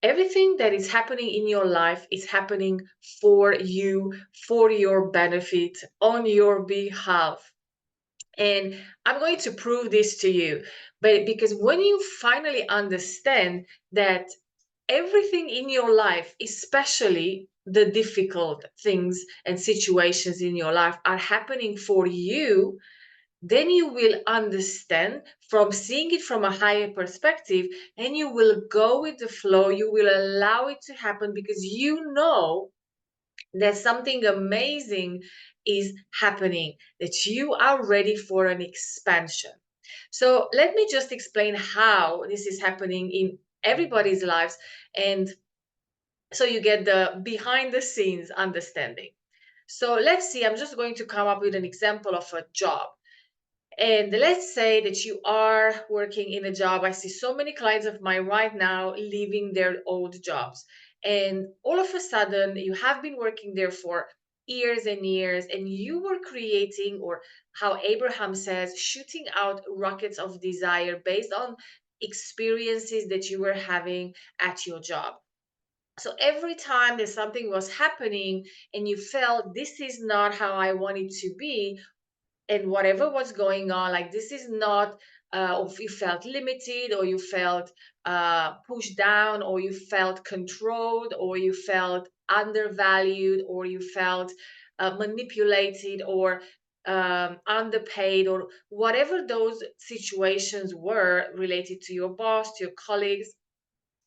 Everything that is happening in your life is happening for you, for your benefit, on your behalf. And I'm going to prove this to you. But because when you finally understand that everything in your life, especially the difficult things and situations in your life, are happening for you, then you will understand from seeing it from a higher perspective, and you will go with the flow. You will allow it to happen because you know that something amazing is happening, that you are ready for an expansion. So let me just explain how this is happening in everybody's lives, and so you get the behind the scenes understanding. So let's see, I'm just going to come up with an example of a job. And let's say that you are working in a job. I see so many clients of mine right now leaving their old jobs. And all of a sudden, you have been working there for years and years, and you were creating, or how Abraham says, shooting out rockets of desire based on experiences that you were having at your job. So every time that something was happening and you felt this is not how I want it to be, and whatever was going on, like this is not, or if you felt limited, or you felt pushed down, or you felt controlled, or you felt undervalued, or you felt manipulated, or underpaid, or whatever those situations were related to your boss, to your colleagues,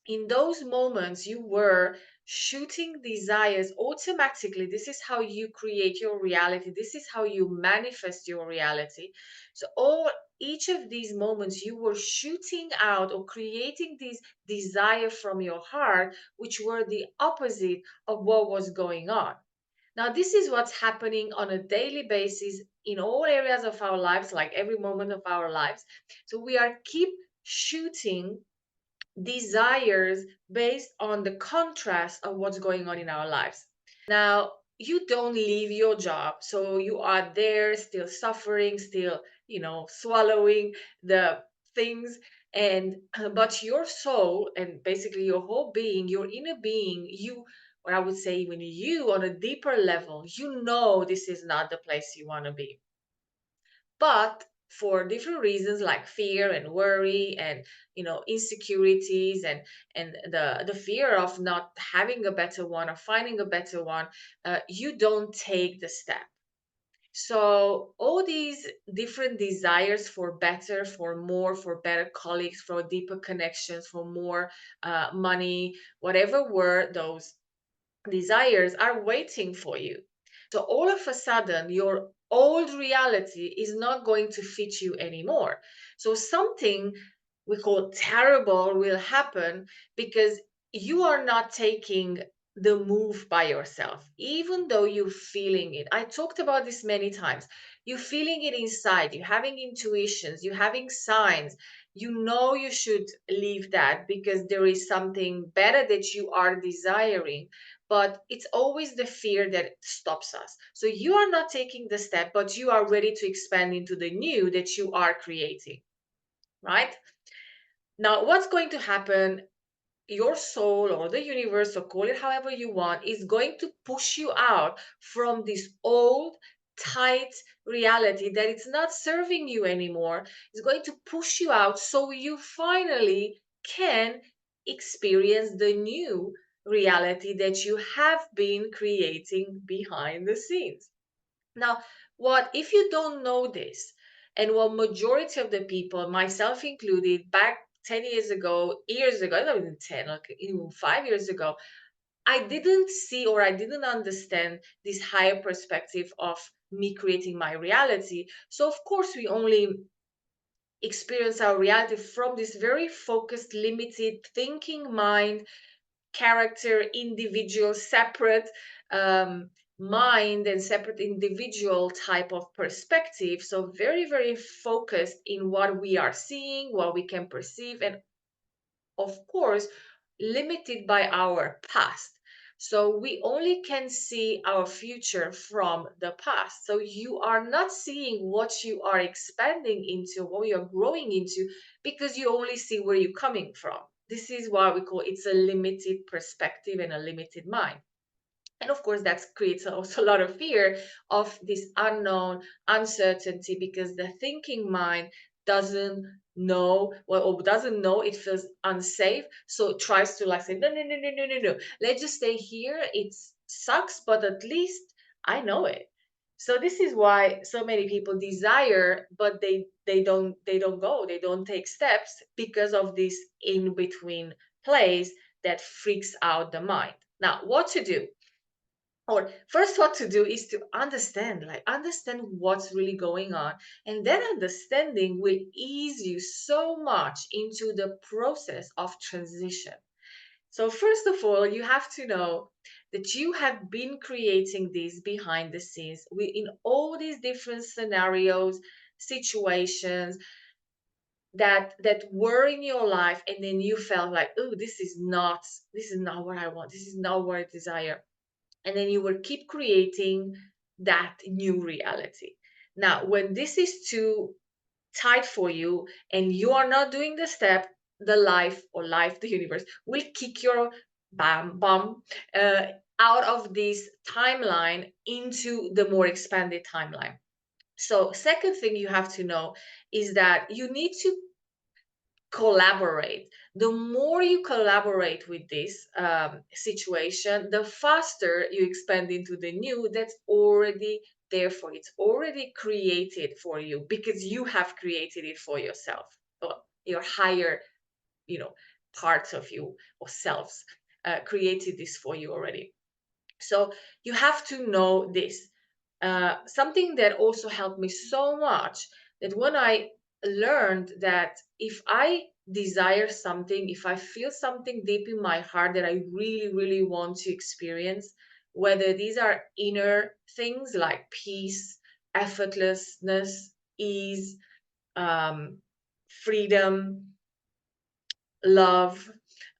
in those moments you were shooting desires automatically. This is how you create your reality, this is how you manifest your reality. So all each of these moments you were shooting out or creating these desire from your heart, which were the opposite of what was going on. Now this is what's happening on a daily basis in all areas of our lives, like every moment of our lives. So we are keep shooting desires based on the contrast of what's going on in our lives. Now, you don't leave your job, so you are there still suffering, still, swallowing the things, and but your soul and basically your whole being, your inner being, you, or I would say even you on a deeper level, you know this is not the place you want to be. But for different reasons like fear and worry and insecurities, and the fear of not having a better one or finding a better one, you don't take the step. So all these different desires for better, for more, for better colleagues, for deeper connections, for more money, whatever were those desires, are waiting for you. So all of a sudden, your old reality is not going to fit you anymore. So something we call terrible will happen because you are not taking the move by yourself, even though you're feeling it. I talked about this many times. You're feeling it inside, you're having intuitions, you're having signs. You know you should leave that because there is something better that you are desiring, but it's always the fear that stops us. So you are not taking the step, but you are ready to expand into the new that you are creating, right? Now, what's going to happen? Your soul or the universe, or call it however you want, is going to push you out from this old, tight reality that it's not serving you anymore. It's going to push you out so you finally can experience the new reality that you have been creating behind the scenes. Now, what if you don't know this? And what majority of the people, myself included, back 10 years ago, not even 10, like even 5 years ago, I didn't see or I didn't understand this higher perspective of me creating my reality. So, of course, we only experience our reality from this very focused, limited thinking mind, character, individual, separate mind and separate individual type of perspective. So very, very focused in what we are seeing, what we can perceive, and of course, limited by our past. So we only can see our future from the past. So you are not seeing what you are expanding into, what you are growing into, because you only see where you're coming from. This is why we call it's a limited perspective and a limited mind. And of course, that creates also a lot of fear of this unknown, uncertainty, because the thinking mind doesn't know, well, or doesn't know, it feels unsafe. So it tries to like say, no, no, no, no, no, no, no. Let's just stay here. It sucks, but at least I know it. So this is why so many people desire, but they don't go, they don't take steps because of this in between place that freaks out the mind. Now, what to do? Or first, what to do is to understand, like understand what's really going on, and then understanding will ease you so much into the process of transition. So first of all, you have to know that you have been creating this behind the scenes in all these different scenarios, situations that were in your life, and then you felt like, oh, this is not what I want, this is not what I desire, and then you will keep creating that new reality. Now, when this is too tight for you and you are not doing the step, the universe will kick your bum out of this timeline into the more expanded timeline. So second thing you have to know is that you need to collaborate. The more you collaborate with this situation, the faster you expand into the new that's already there for you. It's already created for you because you have created it for yourself, or your higher, you know, parts of you or selves created this for you already. So you have to know this. Something that also helped me so much, that when I learned that if I desire something, if I feel something deep in my heart that I really, really want to experience, whether these are inner things like peace, effortlessness, ease, um, freedom, love,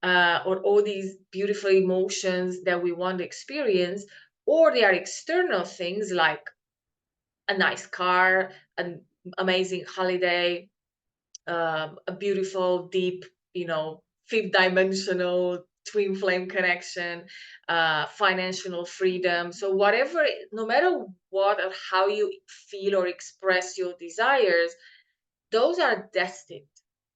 or all these beautiful emotions that we want to experience, or they are external things like a nice car, an amazing holiday, a beautiful, deep, fifth dimensional twin flame connection, financial freedom. So, whatever, no matter what or how you feel or express your desires, those are destined.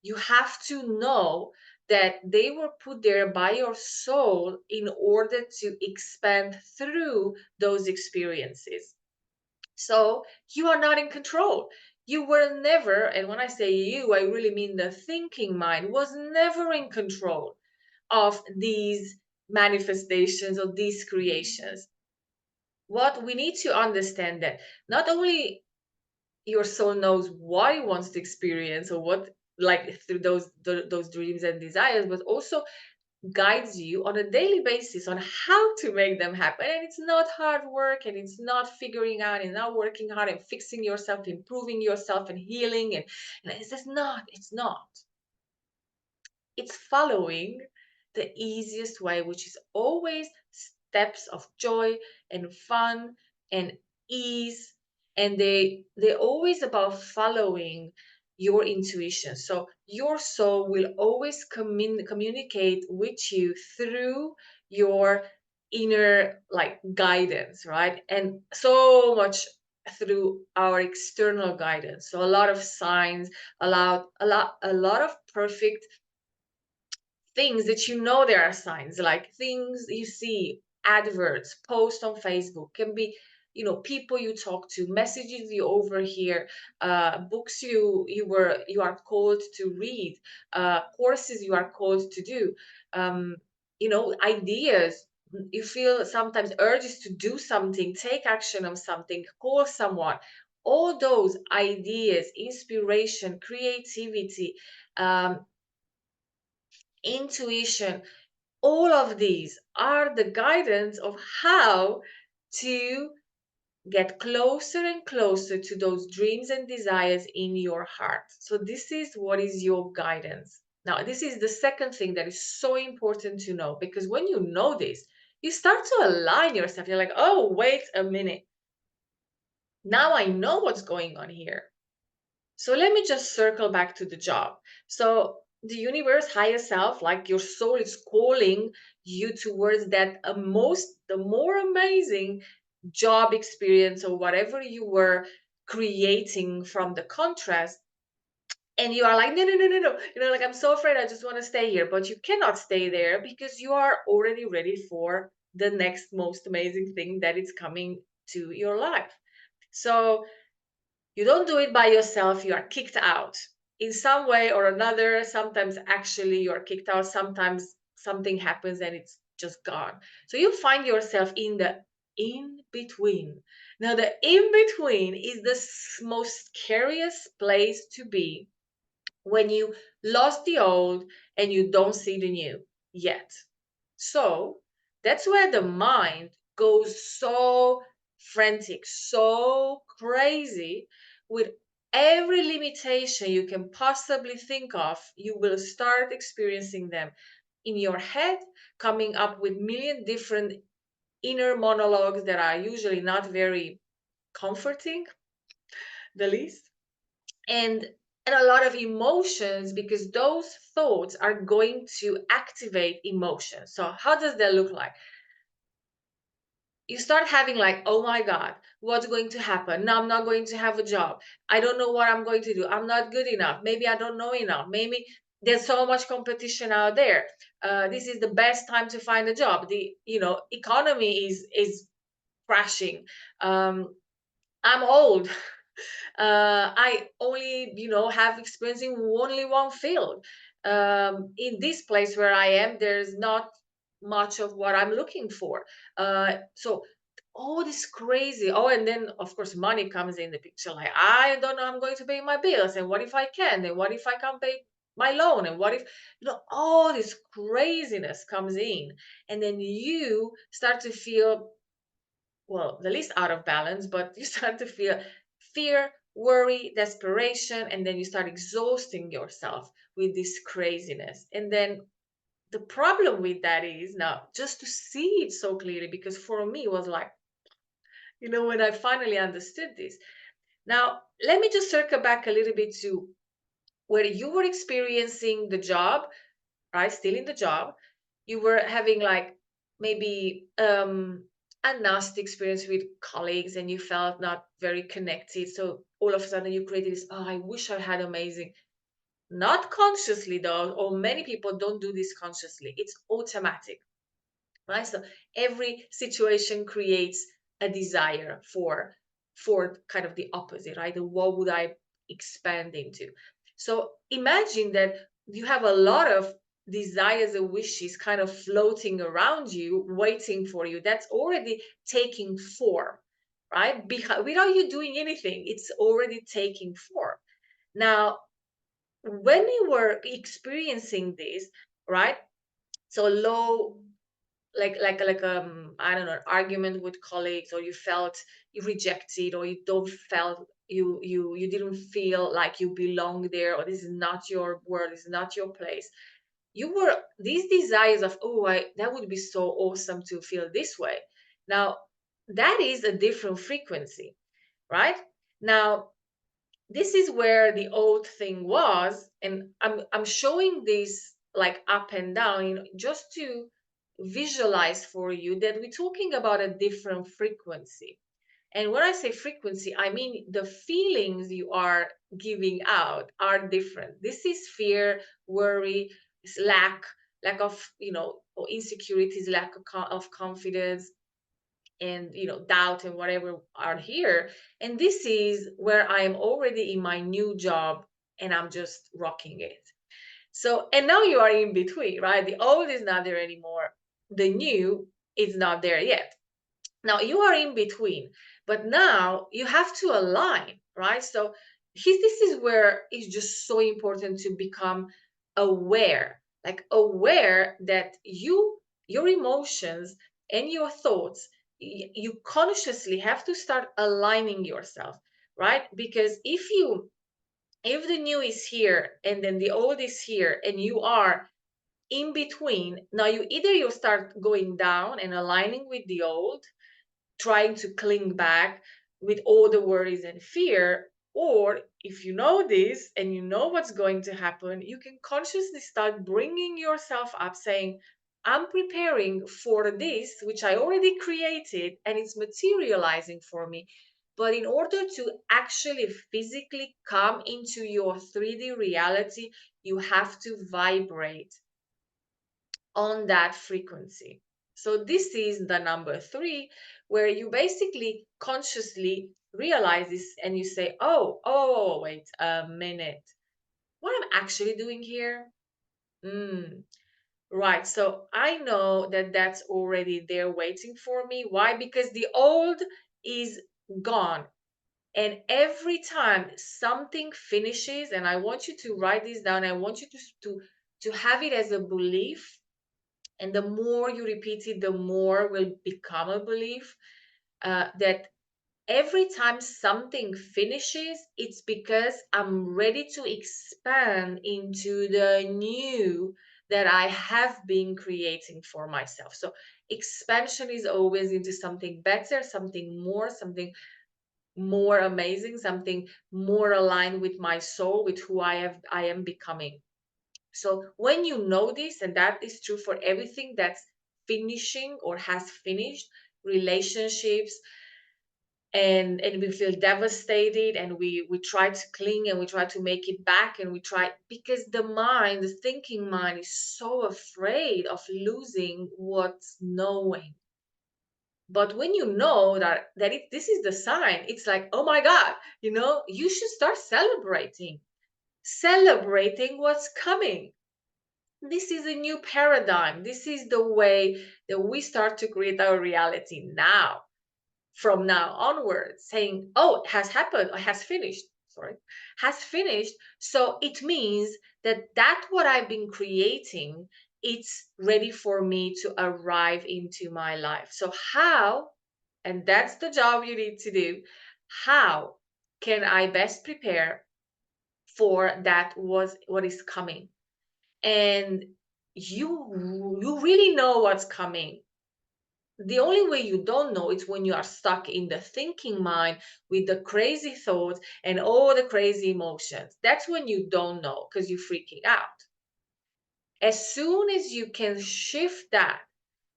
You have to know that they were put there by your soul in order to expand through those experiences. So you are not in control. You were never, and when I say you, I really mean the thinking mind was never in control of these manifestations or these creations. What we need to understand that not only your soul knows what it wants to experience or what, like through those dreams and desires, but also guides you on a daily basis on how to make them happen. And it's not hard work, and it's not figuring out and not working hard and fixing yourself, improving yourself and healing, and it's just not, it's following the easiest way, which is always steps of joy and fun and ease. And they're always about following your intuition. So your soul will always communicate with you through your inner like guidance, right? And so much through our external guidance. So a lot of signs, a lot of perfect things that there are signs, like things you see, adverts, posts on Facebook, can be, people you talk to, messages you overhear, books you are called to read, courses you are called to do, ideas. You feel sometimes urges to do something, take action on something, call someone. All those ideas, inspiration, creativity, um, intuition, all of these are the guidance of how to get closer and closer to those dreams and desires in your heart. So, this is what is your guidance. Now, this is the second thing that is so important to know, because when you know this, you start to align yourself. You're like, oh, wait a minute. Now I know what's going on here. So let me just circle back to the job. So the universe, higher self, like your soul, is calling you towards that the more amazing job experience or whatever you were creating from the contrast. And you are like, no, no, no, no, no, like, I'm so afraid, I just want to stay here. But you cannot stay there because you are already ready for the next most amazing thing that is coming to your life. So you don't do it by yourself, you are kicked out in some way or another. Sometimes actually you're kicked out, sometimes something happens and it's just gone. So you find yourself in the in between. Now, the in between is the most scariest place to be, when you lost the old and you don't see the new yet. So that's where the mind goes so frantic, so crazy with every limitation you can possibly think of. You will start experiencing them in your head, coming up with million different inner monologues that are usually not very comforting, the least. And a lot of emotions, because those thoughts are going to activate emotions. So how does that look like? You start having like, oh my god, what's going to happen now? I'm not going to have a job. I don't know what I'm going to do. I'm not good enough. Maybe I don't know enough. Maybe there's so much competition out there. This is the best time to find a job. The economy is crashing. I'm old. I only, have experience in only one field. In this place where I am, there's not much of what I'm looking for. So all this crazy. Oh, and then of course money comes in the picture. Like, I don't know, I'm going to pay my bills, and what if I can? And what if I can't pay my loan? And what if, all this craziness comes in, and then you start to feel, well, the least out of balance, but you start to feel fear, worry, desperation, and then you start exhausting yourself with this craziness. And then the problem with that is, now, just to see it so clearly, because for me it was like, when I finally understood this. Now, let me just circle back a little bit to where you were experiencing the job, right? Still in the job, you were having like maybe a nasty experience with colleagues, and you felt not very connected. So all of a sudden you created this, oh, I wish I had amazing. Not consciously though, or many people don't do this consciously. It's automatic, right? So every situation creates a desire for kind of the opposite, right? And what would I expand into? So imagine that you have a lot of desires and wishes kind of floating around you, waiting for you. That's already taking form, right? Without you doing anything, it's already taking form. Now, when you were experiencing this, right? So low, like I don't know, an argument with colleagues, or you felt you rejected, or you don't felt you didn't feel like you belong there, or this is not your world, this is not your place. You were these desires of, oh, that would be so awesome to feel this way. Now, that is a different frequency, right? Now, this is where the old thing was, and I'm showing this like up and down, just to visualize for you that we're talking about a different frequency. And when I say frequency, I mean the feelings you are giving out are different. This is fear, worry, lack of, or insecurities, lack of confidence, and doubt, and whatever are here. And this is where I am already in my new job, and I'm just rocking it. So, and now you are in between, right? The old is not there anymore, the new is not there yet. Now you are in between, but now you have to align, right? So this is where it's just so important to become aware, like aware that your emotions and your thoughts, you consciously have to start aligning yourself, right? Because if the new is here and then the old is here, and you are in between, now you start going down and aligning with the old, trying to cling back with all the worries and fear, Or if you know this and you know what's going to happen, you can consciously start bringing yourself up saying, I'm preparing for this, which I already created and it's materializing for me. But in order to actually physically come into your 3D reality, you have to vibrate on that frequency. So this is the number three, where you basically consciously realize this and you say, wait a minute. What I'm actually doing here? Mm, right. So I know that that's already there waiting for me. Why? Because the old is gone. And every time something finishes, and I want you to write this down, I want you to have it as a belief, and the more you repeat it, the more will become a belief, that every time something finishes, it's because I'm ready to expand into the new that I have been creating for myself. So expansion is always into something better, something more amazing, something more aligned with my soul, with who I am becoming. So when you know this, and that is true for everything that's finishing or has finished, relationships, and we feel devastated, and we try to cling and we try to make it back, and we try, because the thinking mind is so afraid of losing what's knowing. But when you know this is the sign, it's like, oh my God, you should start celebrating what's coming. This is a new paradigm. This is the way that we start to create our reality now, from now onwards, saying, oh, it has happened, or has finished, sorry, has finished. So it means that what I've been creating, it's ready for me to arrive into my life. So how, and that's the job you need to do, how can I best prepare for that was what is coming? And you really know what's coming. The only way you don't know is when you are stuck in the thinking mind with the crazy thoughts and all the crazy emotions. That's when you don't know, because you're freaking out. As soon as you can shift that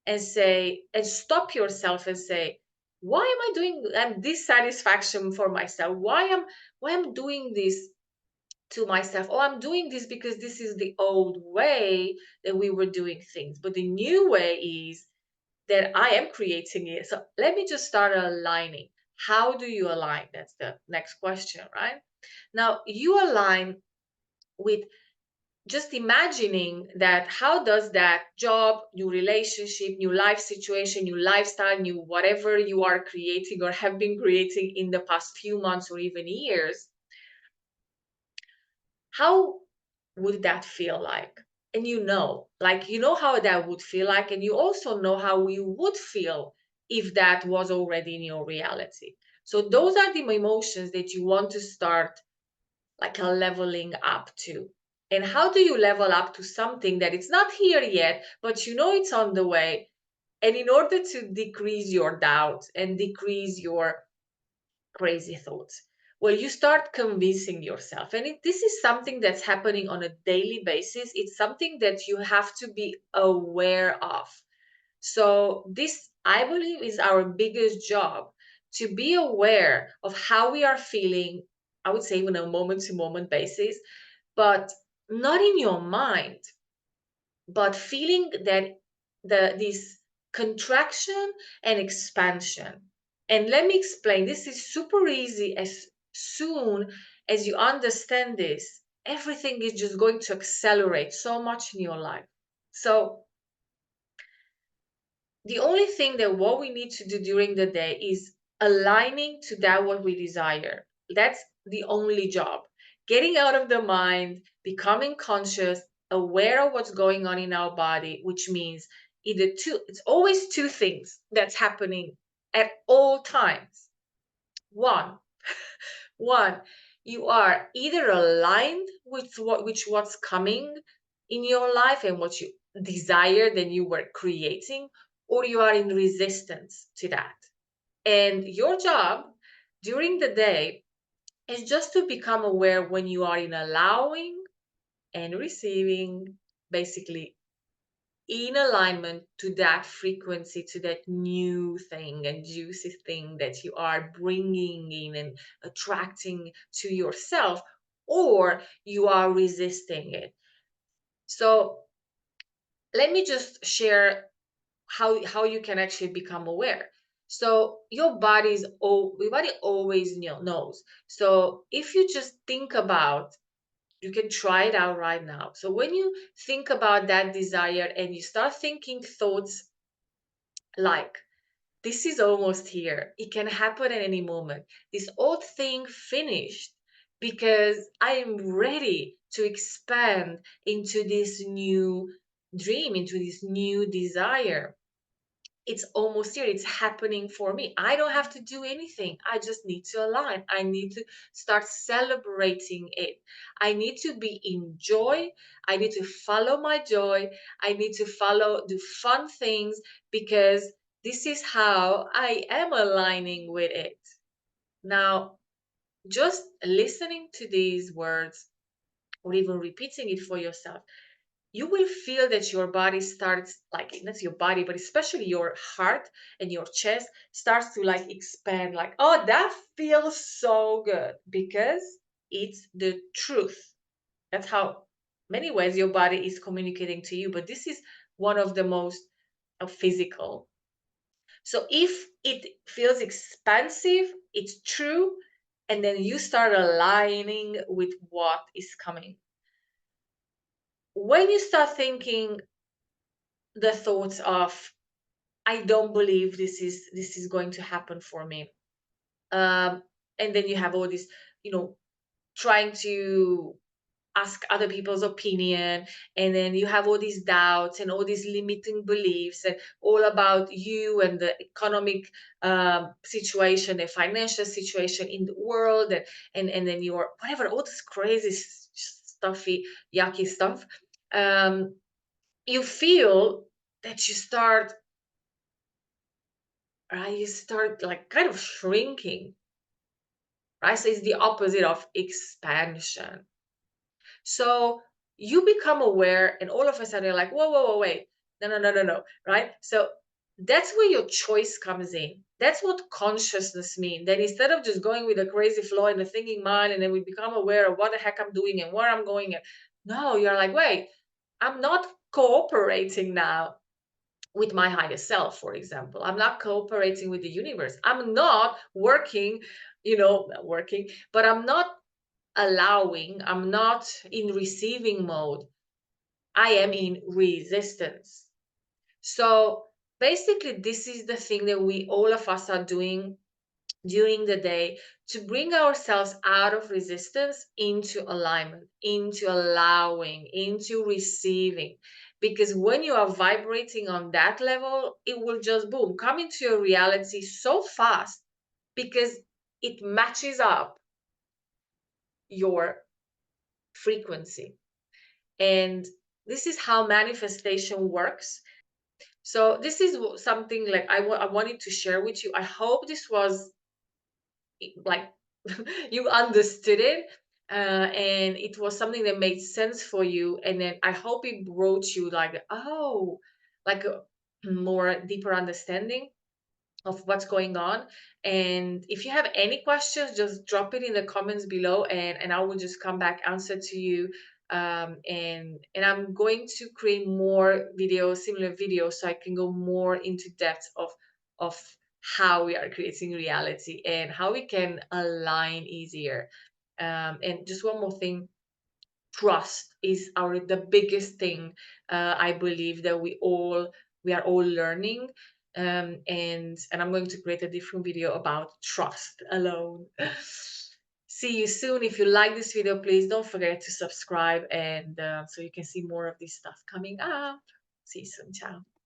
and say, and stop yourself and say, why am I doing dissatisfaction for myself? Why am doing this to myself? Oh, I'm doing this because this is the old way that we were doing things. But the new way is that I am creating it. So let me just start aligning. How do you align? That's the next question, right? Now you align with just imagining that, how does that job, new relationship, new life situation, new lifestyle, new whatever you are creating or have been creating in the past few months or even years, how would that feel like? And you know how that would feel like, and you also know how you would feel if that was already in your reality. So those are the emotions that you want to start like a leveling up to. And how do you level up to something that it's not here yet, but you know it's on the way? And in order to decrease your doubt and decrease your crazy thoughts, well, you start convincing yourself, and this is something that's happening on a daily basis. It's something that you have to be aware of. So this, I believe, is our biggest job, to be aware of how we are feeling. I would say even a moment to moment basis, but not in your mind, but feeling that this contraction and expansion. And let me explain, this is super easy. As soon as you understand this, everything is just going to accelerate so much in your life. So the only thing that what we need to do during the day is aligning to that what we desire. That's the only job. Getting out of the mind, becoming conscious, aware of what's going on in our body, which means it's always two things that's happening at all times. One, one, you are either aligned with what's coming in your life and what you desire that you were creating, or you are in resistance to that. And your job during the day It's just to become aware when you are in allowing and receiving, basically in alignment to that frequency, to that new thing and juicy thing that you are bringing in and attracting to yourself, or you are resisting it. So let me just share how you can actually become aware. So your body always knows. So if you just think about, you can try it out right now. So when you think about that desire and you start thinking thoughts like, this is almost here, it can happen at any moment, this old thing finished, because I am ready to expand into this new dream, into this new desire. It's almost here, it's happening for me, I don't have to do anything, I just need to align, I need to start celebrating it, I need to be in joy, I need to follow my joy, I need to follow the fun things, because this is how I am aligning with it. Now, just listening to these words or even repeating it for yourself, you will feel that your body starts, like, not your body, but especially your heart and your chest starts to like expand, like, oh, that feels so good, because it's the truth. That's how many ways your body is communicating to you, but this is one of the most physical. So if it feels expansive, it's true, and then you start aligning with what is coming. When you start thinking the thoughts of, I don't believe this is going to happen for me, um, and then you have all this, you know, trying to ask other people's opinion, and then you have all these doubts and all these limiting beliefs and all about you and the economic situation, the financial situation in the world, and then your whatever, all this crazy stuffy yucky stuff. um, you feel that you start like kind of shrinking, right? So it's the opposite of expansion. So you become aware, and all of a sudden you're like, whoa, whoa, whoa, wait. No, no, no, no, no. Right? So that's where your choice comes in. That's what consciousness means. That instead of just going with a crazy flow and the thinking mind, and then we become aware of what the heck I'm doing and where I'm going. And no, you're like, wait, I'm not cooperating now with my higher self, for example. I'm not cooperating with the universe. I'm not working, not working, but I'm not allowing, I'm not in receiving mode. I am in resistance. So basically, this is the thing that we all of us are doing during the day to bring ourselves out of resistance into alignment, into allowing, into receiving. Because when you are vibrating on that level, it will just boom, come into your reality so fast, because it matches up your frequency. And this is how manifestation works. So this is something like I wanted to share with you. I hope this was like you understood it, and it was something that made sense for you, and then I hope it brought you like, oh, like a more deeper understanding of what's going on. And if you have any questions, just drop it in the comments below, and I will just come back answer to you. And I'm going to create more videos, similar videos, so I can go more into depth of how we are creating reality and how we can align easier. And just one more thing, trust is the biggest thing, I believe that we are all learning. And I'm going to create a different video about trust alone. See you soon. If you like this video, please don't forget to subscribe, and so you can see more of this stuff coming up. See you soon. Ciao.